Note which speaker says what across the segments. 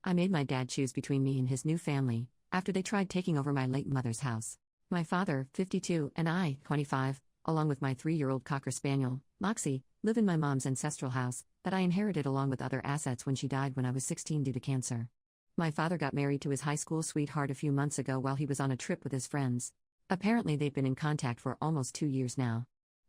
Speaker 1: I made my dad choose between me and his new family, after they tried taking over my late mother's house. My father, 52, and I, 25, along with my 3-year-old Cocker Spaniel, Moxie, live in my mom's ancestral house, that I inherited along with other assets when she died when I was 16 due to cancer. My father got married to his high school sweetheart a few months ago while he was on a trip with his friends. Apparently they've been in contact for almost 2 years now.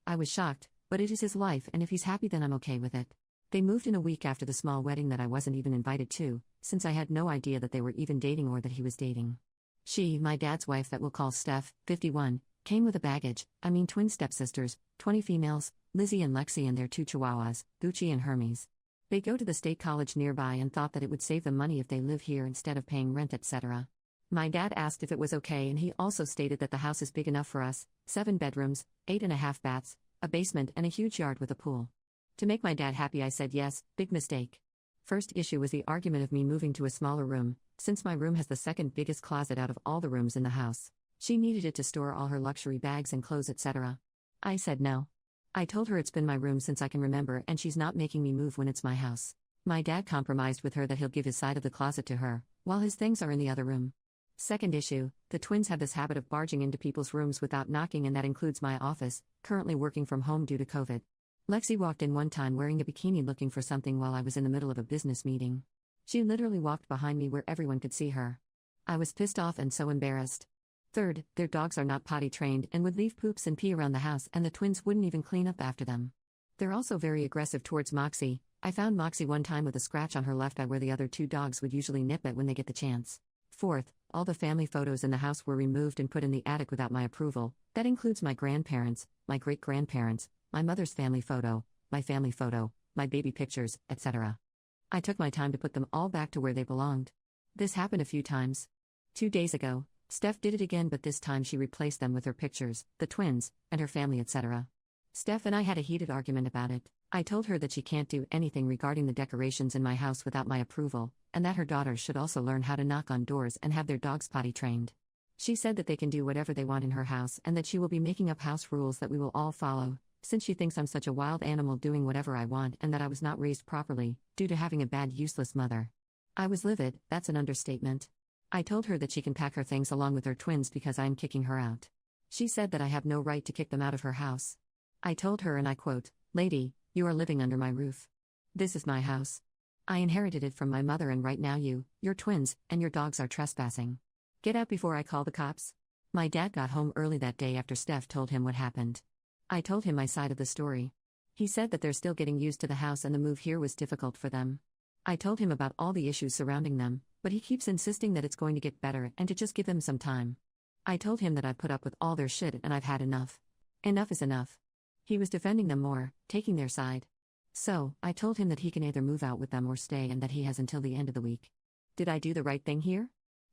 Speaker 1: I was shocked, but it is his life, and if he's happy then I'm okay with it. They moved in a week after the small wedding that I wasn't even invited to, since I had no idea that they were even dating or that he was dating. She, my dad's wife that we'll call Steph, 51, came with a baggage, twin stepsisters, 20 females, Lizzie and Lexi and their 2 chihuahuas, Gucci and Hermes. They go to the state college nearby and thought that it would save them money if they live here instead of paying rent, etc. My dad asked if it was okay, and he also stated that the house is big enough for us, 7 bedrooms, 8.5 baths, a basement and a huge yard with a pool. To make my dad happy I said yes. Big mistake. First issue was the argument of me moving to a smaller room, since my room has the second biggest closet out of all the rooms in the house. She needed it to store all her luxury bags and clothes, etc. I said no. I told her it's been my room since I can remember and she's not making me move when it's my house. My dad compromised with her that he'll give his side of the closet to her, while his things are in the other room. Second issue, the twins have this habit of barging into people's rooms without knocking, and that includes my office, currently working from home due to COVID. Lexi walked in one time wearing a bikini looking for something while I was in the middle of a business meeting. She literally walked behind me where everyone could see her. I was pissed off and so embarrassed. Third, their dogs are not potty trained and would leave poops and pee around the house, and the twins wouldn't even clean up after them. They're also very aggressive towards Moxie. I found Moxie one time with a scratch on her left eye where the other 2 dogs would usually nip it when they get the chance. Fourth, all the family photos in the house were removed and put in the attic without my approval. That includes my grandparents, my great-grandparents, my mother's family photo, my baby pictures, etc. I took my time to put them all back to where they belonged. This happened a few times. 2 days ago, Steph did it again, but this time she replaced them with her pictures, the twins, and her family, etc. Steph and I had a heated argument about it. I told her that she can't do anything regarding the decorations in my house without my approval, and that her daughters should also learn how to knock on doors and have their dogs potty trained. She said that they can do whatever they want in her house and that she will be making up house rules that we will all follow, since she thinks I'm such a wild animal doing whatever I want and that I was not raised properly, due to having a bad, useless mother. I was livid. That's an understatement. I told her that she can pack her things along with her twins because I am kicking her out. She said that I have no right to kick them out of her house. I told her, and I quote, "Lady, you are living under my roof. This is my house. I inherited it from my mother, and right now you, your twins, and your dogs are trespassing. Get out before I call the cops." My dad got home early that day after Steph told him what happened. I told him my side of the story. He said that they're still getting used to the house and the move here was difficult for them. I told him about all the issues surrounding them, but he keeps insisting that it's going to get better and to just give them some time. I told him that I've put up with all their shit and I've had enough. Enough is enough. He was defending them more, taking their side. So, I told him that he can either move out with them or stay and that he has until the end of the week. Did I do the right thing here?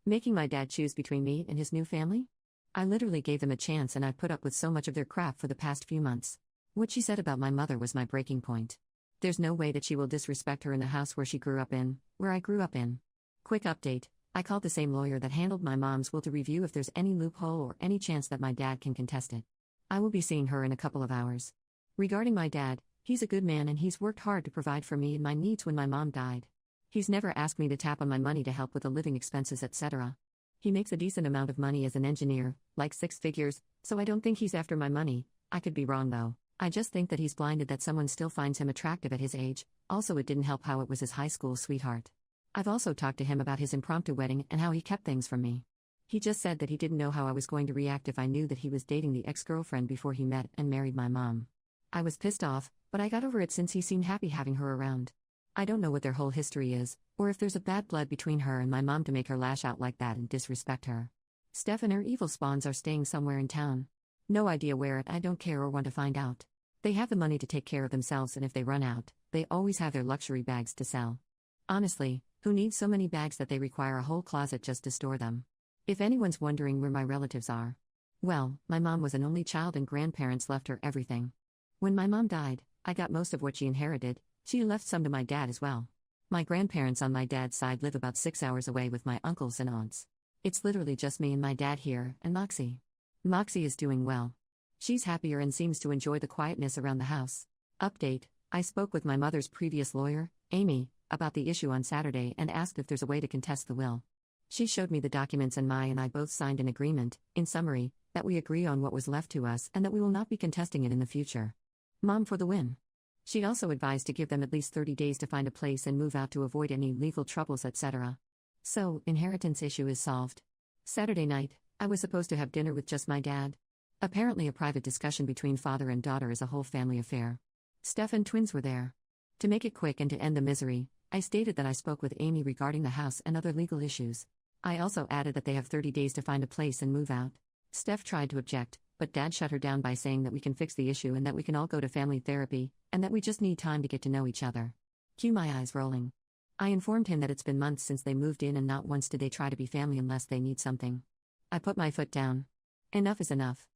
Speaker 1: Making my dad choose between me and his new family? I literally gave them a chance, and I've put up with so much of their crap for the past few months. What she said about my mother was my breaking point. There's no way that she will disrespect her in the house where she grew up in, where I grew up in. Quick update, I called the same lawyer that handled my mom's will to review if there's any loophole or any chance that my dad can contest it. I will be seeing her in a couple of hours. Regarding my dad, he's a good man and he's worked hard to provide for me and my needs when my mom died. He's never asked me to tap on my money to help with the living expenses, etc. He makes a decent amount of money as an engineer, like 6 figures, so I don't think he's after my money. I could be wrong though. I just think that he's blinded that someone still finds him attractive at his age. Also, it didn't help how it was his high school sweetheart. I've also talked to him about his impromptu wedding and how he kept things from me. He just said that he didn't know how I was going to react if I knew that he was dating the ex-girlfriend before he met and married my mom. I was pissed off, but I got over it since he seemed happy having her around. I don't know what their whole history is, or if there's a bad blood between her and my mom to make her lash out like that and disrespect her. Steph and her evil spawns are staying somewhere in town. No idea where, I don't care or want to find out. They have the money to take care of themselves, and if they run out, they always have their luxury bags to sell. Honestly, who needs so many bags that they require a whole closet just to store them? If anyone's wondering where my relatives are. Well, my mom was an only child and grandparents left her everything. When my mom died, I got most of what she inherited. She left some to my dad as well. My grandparents on my dad's side live about 6 hours away with my uncles and aunts. It's literally just me and my dad here, and Moxie. Moxie is doing well. She's happier and seems to enjoy the quietness around the house. Update, I spoke with my mother's previous lawyer, Amy, about the issue on Saturday and asked if there's a way to contest the will. She showed me the documents and Mai and I both signed an agreement, in summary, that we agree on what was left to us and that we will not be contesting it in the future. Mom for the win. She also advised to give them at least 30 days to find a place and move out to avoid any legal troubles, etc. So, inheritance issue is solved. Saturday night, I was supposed to have dinner with just my dad. Apparently a private discussion between father and daughter is a whole family affair. Steph and twins were there. To make it quick and to end the misery, I stated that I spoke with Amy regarding the house and other legal issues. I also added that they have 30 days to find a place and move out. Steph tried to object, but Dad shut her down by saying that we can fix the issue and that we can all go to family therapy, and that we just need time to get to know each other. Cue my eyes rolling. I informed him that it's been months since they moved in and not once did they try to be family unless they need something. I put my foot down. Enough is enough.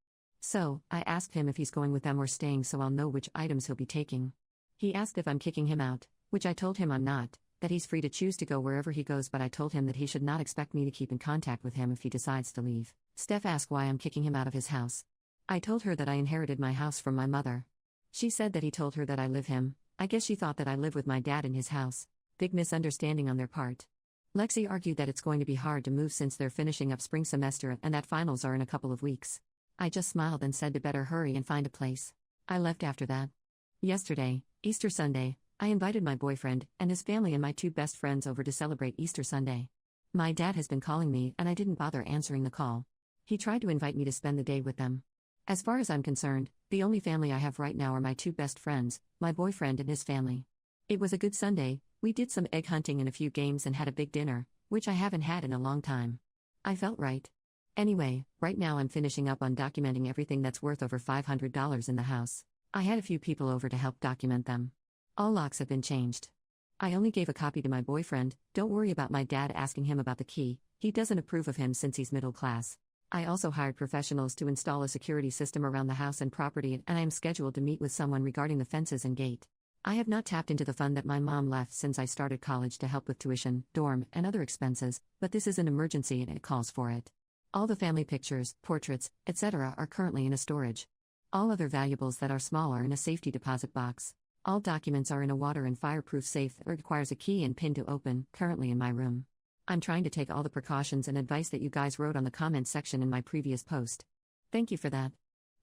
Speaker 1: So, I asked him if he's going with them or staying so I'll know which items he'll be taking. He asked if I'm kicking him out, which I told him I'm not, that he's free to choose to go wherever he goes, but I told him that he should not expect me to keep in contact with him if he decides to leave. Steph asked why I'm kicking him out of his house. I told her that I inherited my house from my mother. She said that he told her that I live him. I guess she thought that I live with my dad in his house. Big misunderstanding on their part. Lexi argued that it's going to be hard to move since they're finishing up spring semester and that finals are in a couple of weeks. I just smiled and said to better hurry and find a place. I left after that. Yesterday, Easter Sunday, I invited my boyfriend and his family and my two best friends over to celebrate Easter Sunday. My dad has been calling me and I didn't bother answering the call. He tried to invite me to spend the day with them. As far as I'm concerned, the only family I have right now are my two best friends, my boyfriend and his family. It was a good Sunday. We did some egg hunting and a few games and had a big dinner, which I haven't had in a long time. I felt right. Anyway, right now I'm finishing up on documenting everything that's worth over $500 in the house. I had a few people over to help document them. All locks have been changed. I only gave a copy to my boyfriend. Don't worry about my dad asking him about the key, he doesn't approve of him since he's middle class. I also hired professionals to install a security system around the house and property, and I am scheduled to meet with someone regarding the fences and gate. I have not tapped into the fund that my mom left since I started college to help with tuition, dorm, and other expenses, but this is an emergency and it calls for it. All the family pictures, portraits, etc. are currently in a storage. All other valuables that are small are in a safety deposit box. All documents are in a water and fireproof safe that requires a key and pin to open, currently in my room. I'm trying to take all the precautions and advice that you guys wrote on the comments section in my previous post. Thank you for that.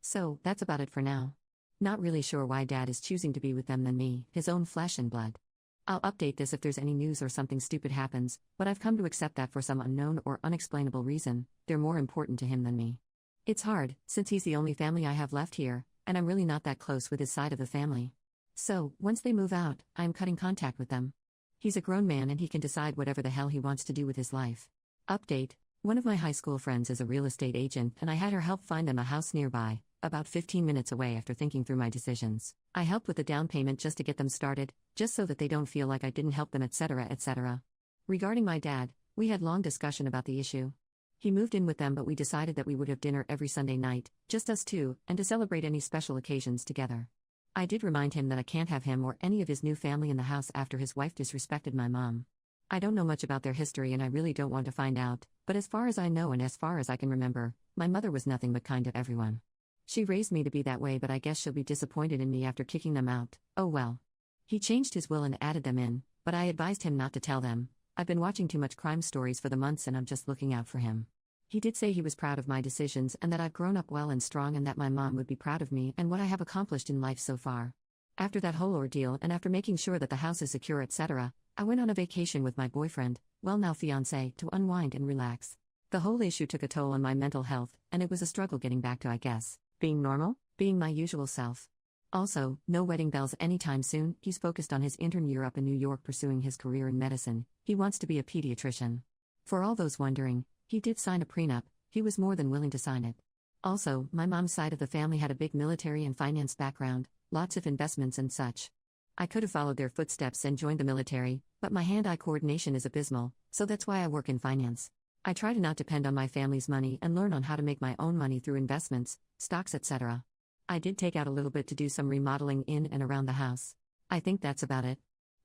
Speaker 1: So, that's about it for now. Not really sure why Dad is choosing to be with them than me, his own flesh and blood. I'll update this if there's any news or something stupid happens, but I've come to accept that for some unknown or unexplainable reason, they're more important to him than me. It's hard, since he's the only family I have left here, and I'm really not that close with his side of the family. So, once they move out, I'm cutting contact with them. He's a grown man and he can decide whatever the hell he wants to do with his life. Update: one of my high school friends is a real estate agent and I had her help find them a house nearby, about 15 minutes away after thinking through my decisions. I helped with the down payment just to get them started, just so that they don't feel like I didn't help them, etc., etc. Regarding my dad, we had long discussion about the issue. He moved in with them, but we decided that we would have dinner every Sunday night, just us two, and to celebrate any special occasions together. I did remind him that I can't have him or any of his new family in the house after his wife disrespected my mom. I don't know much about their history and I really don't want to find out, but as far as I know and as far as I can remember, my mother was nothing but kind to everyone. She raised me to be that way, but I guess she'll be disappointed in me after kicking them out. Oh well. He changed his will and added them in, but I advised him not to tell them. I've been watching too much crime stories for the months and I'm just looking out for him. He did say he was proud of my decisions and that I've grown up well and strong and that my mom would be proud of me and what I have accomplished in life so far. After that whole ordeal and after making sure that the house is secure, etc., I went on a vacation with my boyfriend, well now fiancé, to unwind and relax. The whole issue took a toll on my mental health and it was a struggle getting back to, I guess, being normal, being my usual self. Also, no wedding bells anytime soon. He's focused on his intern year up in New York pursuing his career in medicine. He wants to be a pediatrician. For all those wondering, he did sign a prenup. He was more than willing to sign it. Also, my mom's side of the family had a big military and finance background, lots of investments and such. I could have followed their footsteps and joined the military, but my hand-eye coordination is abysmal, so that's why I work in finance. I try to not depend on my family's money and learn on how to make my own money through investments, stocks, etc. I did take out a little bit to do some remodeling in and around the house. I think that's about it.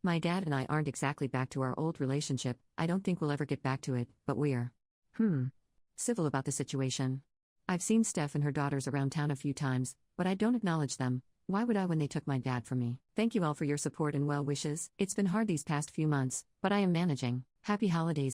Speaker 1: My dad and I aren't exactly back to our old relationship. I don't think we'll ever get back to it, but we're civil about the situation. I've seen Steph and her daughters around town a few times, but I don't acknowledge them. Why would I when they took my dad from me? Thank you all for your support and well wishes. It's been hard these past few months, but I am managing. Happy holidays.